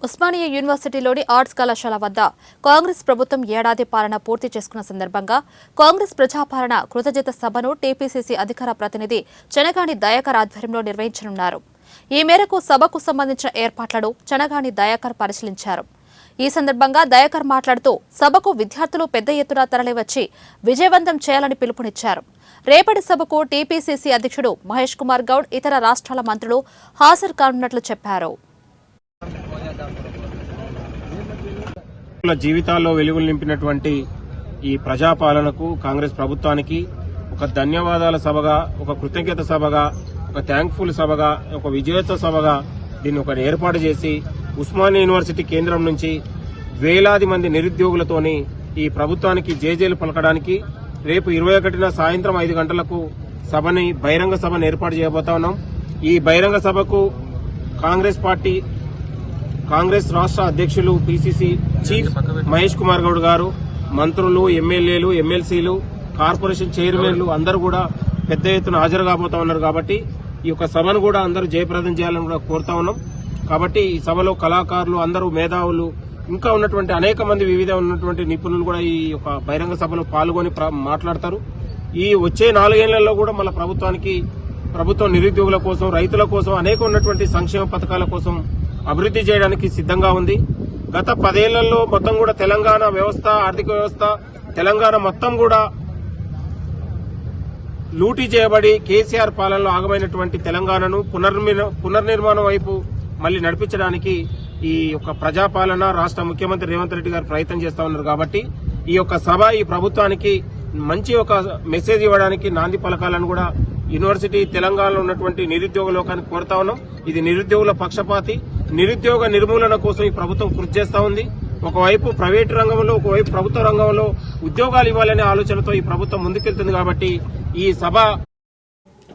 Osmania యూనివర్సిటీలోని arts కళాశాల వద్ద కాంగ్రెస్ ప్రభుత్వం ఏడాది పాలన పూర్తి చేసుకున్న సందర్భంగా కాంగ్రెస్ ప్రజాపాలన కృతజ్ఞత సభను టీపీసీసీ అధికార ప్రతినిధి చెనగాని దయాకర్ ఆధ్వర్యంలో నిర్వహించనున్నారు. ఈ మేరకు సభకు సంబంధించిన ఏర్పాట్లను చెనగాని దయాకర్ పరిశీలించారు. ఈ సందర్భంగా దయాకర్ మాట్లాడుతూ సభకు విద్యార్థులు పెద్ద ఎత్తున తరలివచ్చి విజయవంతం చేయాలని పిలుపునిచ్చారు. రేపటి సభకు టీపీసీసీ అధ్యక్షుడు మహేష్ కుమార్ గౌడ్ ఇతర రాష్ట్రాల మంత్రులు హాజరు కానున్నట్లు చెప్పారు. జీవితాల్లో వెలుగులు నింపినటువంటి ఈ ప్రజాపాలనకు కాంగ్రెస్ ప్రభుత్వానికి ఒక ధన్యవాదాల సభగా, ఒక కృతజ్ఞత సభగా, ఒక థ్యాంక్ఫుల్ సభగా, ఒక విజయోత్సవ సభగా దీన్ని ఒక ఏర్పాటు చేసి ఉస్మానియా యూనివర్సిటీ కేంద్రం నుంచి వేలాది మంది నిరుద్యోగులతోని ఈ ప్రభుత్వానికి జేజేలు పలకడానికి రేపు 21న సాయంత్రం 5 గంటలకు బహిరంగ సభను ఏర్పాటు చేయబోతా ఉన్నాం. ఈ బహిరంగ సభకు కాంగ్రెస్ రాష్ట్ర అధ్యక్షులు పీసీసీ చీఫ్ మహేష్ కుమార్ గౌడ్ గారు, మంత్రులు, ఎమ్మెల్యేలు, ఎమ్మెల్సీలు, కార్పొరేషన్ చైర్మన్లు అందరూ కూడా పెద్ద ఎత్తున హాజరు కాబోతా ఉన్నారు. కాబట్టి ఈ యొక్క సభను కూడా అందరూ జయప్రదం చేయాలని కూడా కోరుతా ఉన్నాం. కాబట్టి ఈ సభలో కళాకారులు, అందరూ మేధావులు, ఇంకా ఉన్నటువంటి అనేక మంది వివిధ ఉన్నటువంటి నిపుణులు కూడా ఈ యొక్క బహిరంగ సభలో పాల్గొని మాట్లాడతారు. ఈ వచ్చే 4 ఏళ్లలో కూడా మన ప్రభుత్వం నిరుద్యోగుల కోసం, రైతుల కోసం, అనేక ఉన్నటువంటి సంక్షేమ పథకాల కోసం అభివృద్ది చేయడానికి సిద్ధంగా ఉంది. గత 10 ఏళ్లలో మొత్తం కూడా తెలంగాణ వ్యవస్థ, ఆర్థిక వ్యవస్థ, తెలంగాణ మొత్తం కూడా లూటీ చేయబడి కేసీఆర్ పాలనలో ఆగమైనటువంటి తెలంగాణను పునర్నిర్మాణం వైపు మళ్లీ నడిపించడానికి ఈ యొక్క ప్రజాపాలన రాష్ట్ర ముఖ్యమంత్రి రేవంత్ రెడ్డి గారు ప్రయత్నం చేస్తా ఉన్నారు. కాబట్టి ఈ యొక్క సభ ఈ ప్రభుత్వానికి మంచి ఒక మెసేజ్ ఇవ్వడానికి, నాంది పలకాలను కూడా యూనివర్సిటీ తెలంగాణలో ఉన్నటువంటి నిరుద్యోగ లోకానికి కోరుతా ఉన్నాం. ఇది నిరుద్యోగుల పక్షపాతి, నిరుద్యోగ నిర్మూలన కోసం ఈ ప్రభుత్వం కృషి చేస్తా ఉంది. ఒకవైపు ప్రైవేటు రంగంలో, ఒకవైపు ప్రభుత్వ రంగంలో ఉద్యోగాలు ఇవ్వాలనే ఆలోచనతో ఈ ప్రభుత్వం ముందుకెళ్తుంది. కాబట్టి ఈ సభ